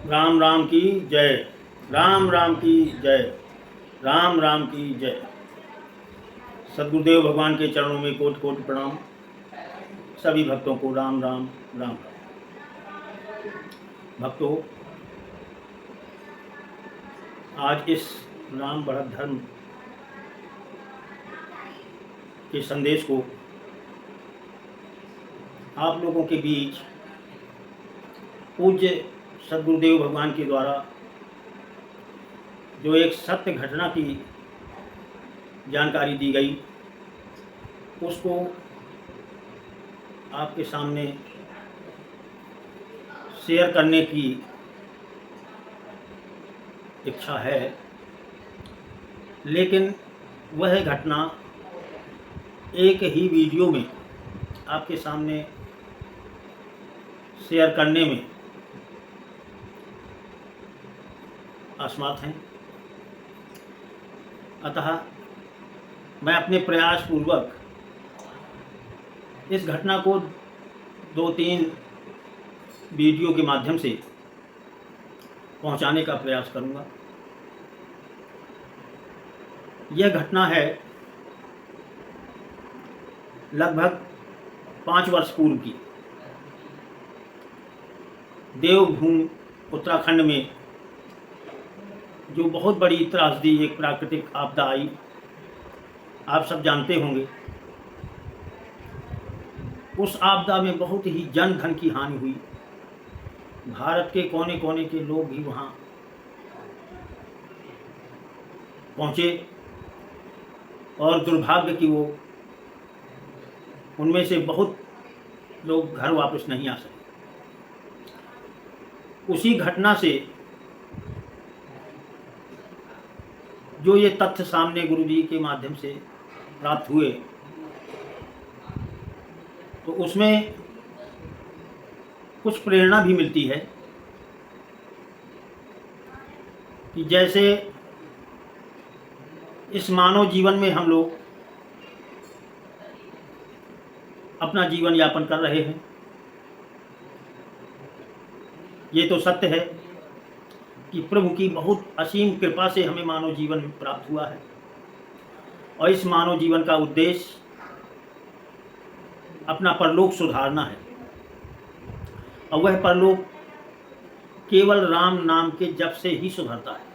राम राम की जय। राम राम की जय। राम राम की जय। सद्गुरुदेव भगवान के चरणों में कोटि कोटि प्रणाम। सभी भक्तों को राम राम राम राम। भक्तों, आज इस राम बढ़त धर्म के संदेश को आप लोगों के बीच पूज्य सद्गुरुदेव भगवान के द्वारा जो एक सत्य घटना की जानकारी दी गई, उसको आपके सामने शेयर करने की इच्छा है। लेकिन वह घटना एक ही वीडियो में आपके सामने शेयर करने में असमर्थ हैं। अतः मैं अपने प्रयास पूर्वक इस घटना को 2-3 वीडियो के माध्यम से पहुंचाने का प्रयास करूंगा। यह घटना है लगभग 5 वर्ष पूर्व की। देवभूमि उत्तराखंड में जो बहुत बड़ी त्रासदी, एक प्राकृतिक आपदा आई, आप सब जानते होंगे। उस आपदा में बहुत ही जन धन की हानि हुई। भारत के कोने कोने के लोग भी वहाँ पहुँचे और दुर्भाग्य कि वो उनमें से बहुत लोग घर वापस नहीं आ सके। उसी घटना से जो ये तथ्य सामने गुरु जी के माध्यम से प्राप्त हुए, तो उसमें कुछ प्रेरणा भी मिलती है कि जैसे इस मानव जीवन में हम लोग अपना जीवन यापन कर रहे हैं। ये तो सत्य है कि प्रभु की बहुत असीम कृपा से हमें मानव जीवन प्राप्त हुआ है, और इस मानव जीवन का उद्देश्य अपना परलोक सुधारना है। और वह परलोक केवल राम नाम के जप से ही सुधरता है।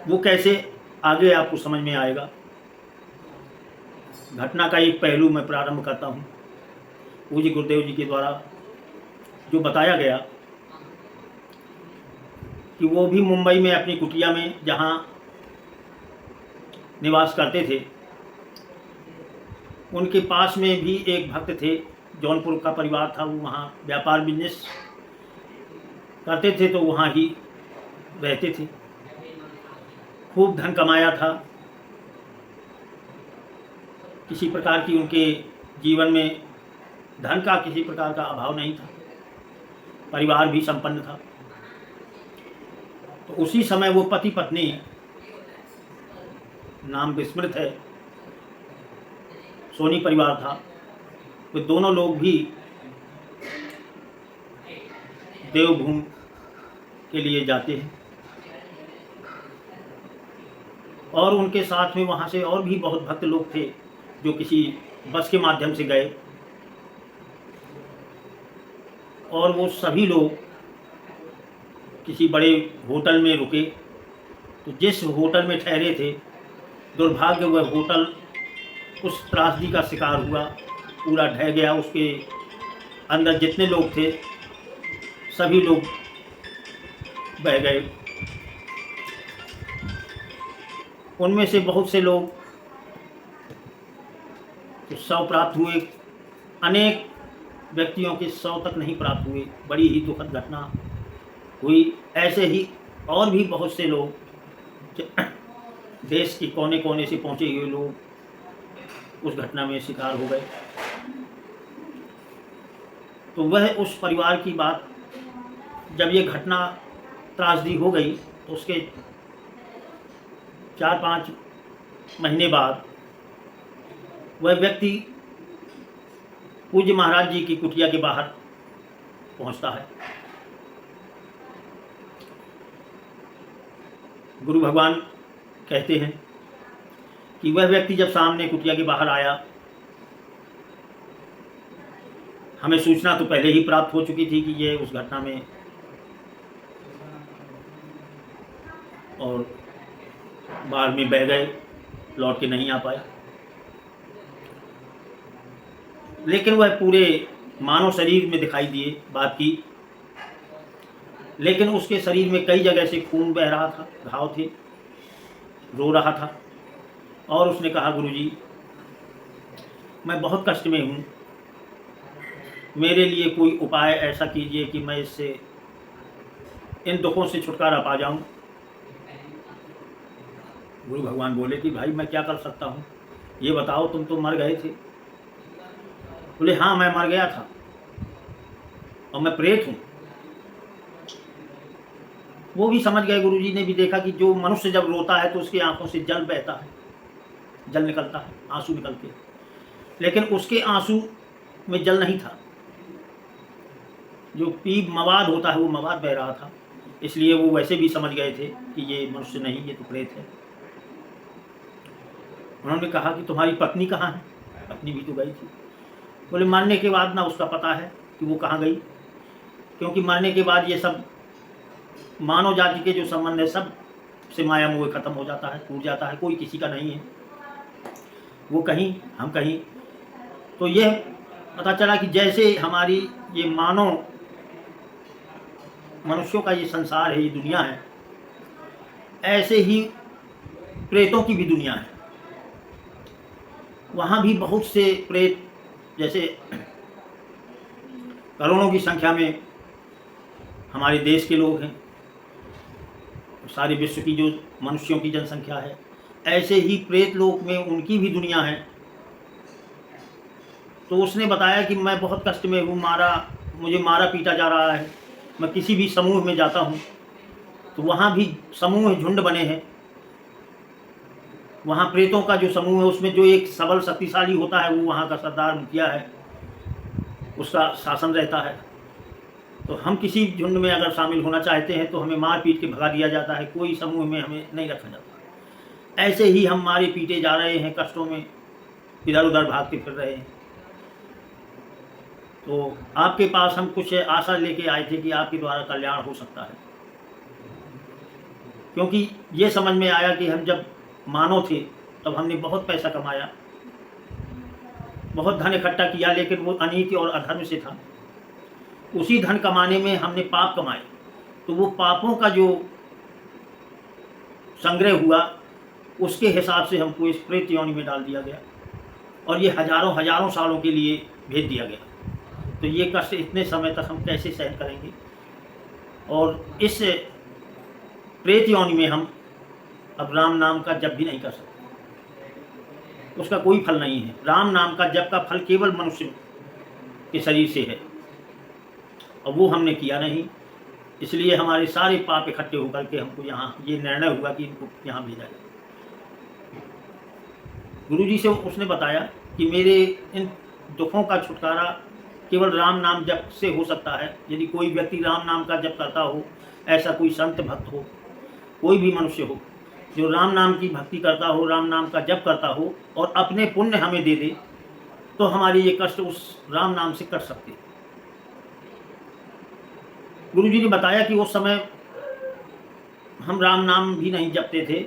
वो कैसे, आगे आपको समझ में आएगा। घटना का एक पहलू मैं प्रारंभ करता हूँ। पूज्य गुरुदेव जी के द्वारा जो बताया गया कि वो भी मुंबई में अपनी कुटिया में जहाँ निवास करते थे, उनके पास में भी एक भक्त थे। जौनपुर का परिवार था, वो वहाँ व्यापार बिजनेस करते थे, तो वहाँ ही रहते थे। खूब धन कमाया था, किसी प्रकार की उनके जीवन में धन का किसी प्रकार का अभाव नहीं था। परिवार भी संपन्न था। तो उसी समय वो पति पत्नी, नाम विस्मृत है, सोनी परिवार था, वो दोनों लोग भी देवभूमि के लिए जाते हैं। और उनके साथ में वहाँ से और भी बहुत भक्त लोग थे जो किसी बस के माध्यम से गए। और वो सभी लोग किसी बड़े होटल में रुके। तो जिस होटल में ठहरे थे, दुर्भाग्य वह होटल उस त्रासदी का शिकार हुआ, पूरा ढह गया। उसके अंदर जितने लोग थे सभी लोग बह गए। उनमें से बहुत से लोग तो शव प्राप्त हुए, अनेक व्यक्तियों के शव तक नहीं प्राप्त हुए। बड़ी ही दुखद घटना हुई। ऐसे ही और भी बहुत से लोग, देश के कोने कोने से पहुंचे हुए लोग उस घटना में शिकार हो गए। तो वह उस परिवार की बात, जब ये घटना त्रासदी हो गई, तो उसके 4-5 महीने बाद वह व्यक्ति पूज्य महाराज जी की कुटिया के बाहर पहुंचता है। गुरु भगवान कहते हैं कि वह व्यक्ति जब सामने कुटिया के बाहर आया, हमें सूचना तो पहले ही प्राप्त हो चुकी थी कि ये उस घटना में और बाढ़ में बह गए, लौट के नहीं आ पाए, लेकिन वह पूरे मानव शरीर में दिखाई दिए बात की, लेकिन उसके शरीर में कई जगह से खून बह रहा था, घाव थे, रो रहा था। और उसने कहा, गुरुजी मैं बहुत कष्ट में हूँ, मेरे लिए कोई उपाय ऐसा कीजिए कि मैं इससे इन दुखों से छुटकारा पा जाऊँ। गुरु भगवान बोले कि भाई मैं क्या कर सकता हूँ, ये बताओ, तुम तो मर गए थे। बोले हाँ मैं मर गया था और मैं प्रेत हूँ। वो भी समझ गए, गुरुजी ने भी देखा कि जो मनुष्य जब रोता है तो उसकी आंखों से जल बहता है, जल निकलता है, आंसू निकलते हैं, लेकिन उसके आंसू में जल नहीं था, जो पीप मवाद होता है वो मवाद बह रहा था। इसलिए वो वैसे भी समझ गए थे कि ये मनुष्य नहीं, ये तो प्रेत है। उन्होंने कहा कि तुम्हारी पत्नी कहाँ है? पत्नी भी तो गई थी। बोले मरने के बाद ना उसका पता है कि वो कहाँ गई, क्योंकि मरने के बाद ये सब मानव जाति के जो संबंध है सब से माया मोह खत्म हो जाता है, टूट जाता है, कोई किसी का नहीं है, वो कहीं हम कहीं। तो यह पता चला कि जैसे हमारी ये मानव मनुष्यों का ये संसार है, ये दुनिया है, ऐसे ही प्रेतों की भी दुनिया है। वहाँ भी बहुत से प्रेत, जैसे करोड़ों की संख्या में हमारे देश के लोग हैं, सारे विश्व की जो मनुष्यों की जनसंख्या है, ऐसे ही प्रेत लोक में उनकी भी दुनिया है। तो उसने बताया कि मैं बहुत कष्ट में हूँ, मुझे मारा पीटा जा रहा है। मैं किसी भी समूह में जाता हूँ तो वहाँ भी समूह झुंड बने हैं, वहाँ प्रेतों का जो समूह है उसमें जो एक सबल शक्तिशाली होता है वो वहाँ का सरदार मुखिया है, उसका शासन रहता है। तो हम किसी झुंड में अगर शामिल होना चाहते हैं तो हमें मार पीट के भगा दिया जाता है, कोई समूह में हमें नहीं रखा जाता। ऐसे ही हम मारे पीटे जा रहे हैं, कष्टों में इधर उधर भागते फिर रहे हैं। तो आपके पास हम कुछ आशा लेके आए थे कि आपके द्वारा कल्याण हो सकता है, क्योंकि ये समझ में आया कि हम जब मानव थे तब हमने बहुत पैसा कमाया, बहुत धन इकट्ठा किया, लेकिन वो अनीति और अधर्म से था। उसी धन कमाने में हमने पाप कमाए, तो वो पापों का जो संग्रह हुआ उसके हिसाब से हमको इस प्रेत योनि में डाल दिया गया और ये हजारों हजारों सालों के लिए भेज दिया गया। तो ये कष्ट इतने समय तक हम कैसे सहन करेंगे? और इस प्रेत योनि में हम अब राम नाम का जप भी नहीं कर सकते, उसका कोई फल नहीं है। राम नाम का जप का फल केवल मनुष्य के शरीर से है और वो हमने किया नहीं, इसलिए हमारे सारे पाप इकट्ठे होकर के हमको यहाँ ये निर्णय हुआ कि इनको यहाँ भेजा जाए। गुरुजी से उसने बताया कि मेरे इन दुखों का छुटकारा केवल राम नाम जप से हो सकता है। यदि कोई व्यक्ति राम नाम का जप करता हो, ऐसा कोई संत भक्त हो, कोई भी मनुष्य हो जो राम नाम की भक्ति करता हो, राम नाम का जप करता हो और अपने पुण्य हमें दे दे, तो हमारे ये कष्ट उस राम नाम से कट सकते। गुरुजी ने बताया कि उस समय हम राम नाम भी नहीं जपते थे,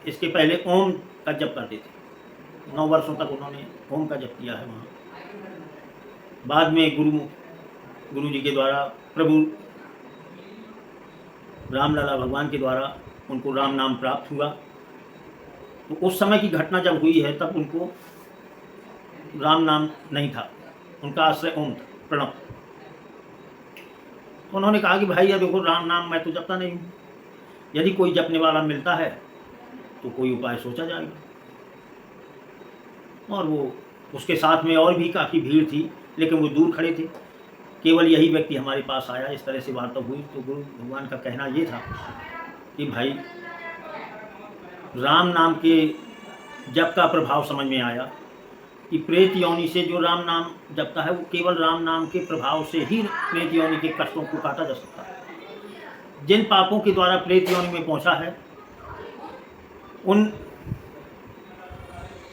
इसके पहले ओम का जप करते थे। 9 वर्षों तक उन्होंने ओम का जप किया है वहाँ। बाद में गुरुजी के द्वारा, प्रभु रामलला भगवान के द्वारा उनको राम नाम प्राप्त हुआ। तो उस समय की घटना जब हुई है तब उनको राम नाम नहीं था, उनका आश्रय ओम था, प्रणव। तो उन्होंने कहा कि भाई अब देखो, राम नाम मैं तो जपता नहीं हूँ, यदि कोई जपने वाला मिलता है तो कोई उपाय सोचा जाएगा। और वो उसके साथ में और भी काफ़ी भीड़ थी, लेकिन वो दूर खड़े थे। केवल यही व्यक्ति हमारे पास आया, इस तरह से वार्ता हुई। तो गुरु भगवान का कहना ये था कि भाई राम नाम के जप का प्रभाव समझ में आया कि प्रेत योनि से जो राम नाम जपता है वो केवल राम नाम के प्रभाव से ही प्रेत योनि के कष्टों को काटा जा सकता है। जिन पापों के द्वारा प्रेत योनि में पहुंचा है उन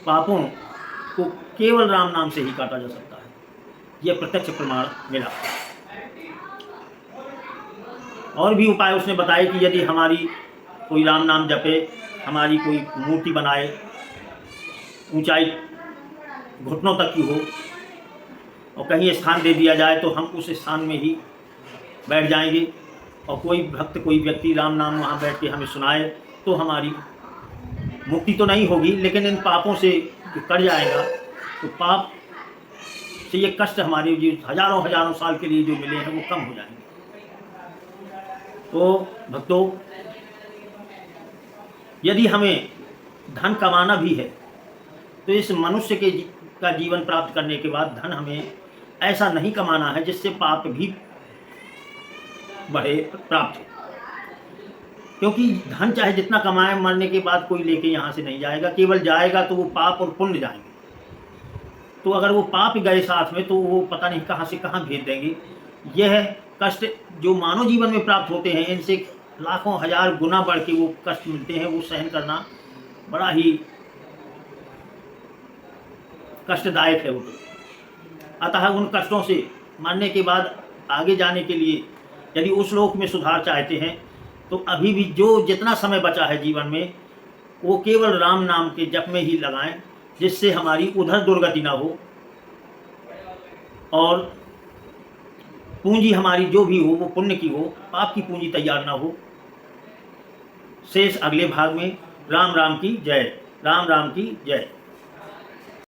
पापों को केवल राम नाम से ही काटा जा सकता है। यह प्रत्यक्ष प्रमाण मिला। और भी उपाय उसने बताए कि यदि हमारी कोई राम नाम जपे, हमारी कोई मूर्ति बनाए, ऊंचाई घुटनों तक की हो और कहीं स्थान दे दिया जाए तो हम उस स्थान में ही बैठ जाएंगे और कोई भक्त, कोई व्यक्ति राम नाम वहाँ बैठ के हमें सुनाए तो हमारी मुक्ति तो नहीं होगी, लेकिन इन पापों से जो कट जाएगा तो पाप से ये कष्ट हमारे जो हजारों हजारों साल के लिए जो मिले हैं वो कम हो जाएंगे। तो भक्तों, यदि हमें धन कमाना भी है तो इस मनुष्य के का जीवन प्राप्त करने के बाद धन हमें ऐसा नहीं कमाना है जिससे पाप भी बढ़े, प्राप्त हो। क्योंकि धन चाहे जितना कमाए, मरने के बाद कोई लेके यहाँ से नहीं जाएगा, केवल जाएगा तो वो पाप और पुण्य जाएंगे। तो अगर वो पाप गए साथ में तो वो पता नहीं कहाँ से कहाँ भेज देंगे। यह कष्ट जो मानव जीवन में प्राप्त होते हैं इनसे लाखों हजार गुना बढ़ के वो कष्ट मिलते हैं, वो सहन करना बड़ा ही कष्टदायक है वो। अतः उन कष्टों से मरने के बाद आगे जाने के लिए यदि उस लोक में सुधार चाहते हैं तो अभी भी जो जितना समय बचा है जीवन में वो केवल राम नाम के जप में ही लगाएं, जिससे हमारी उधर दुर्गति ना हो और पूंजी हमारी जो भी हो वो पुण्य की हो, पाप की पूंजी तैयार ना हो। शेष अगले भाग में। राम राम की जय। राम राम की जय।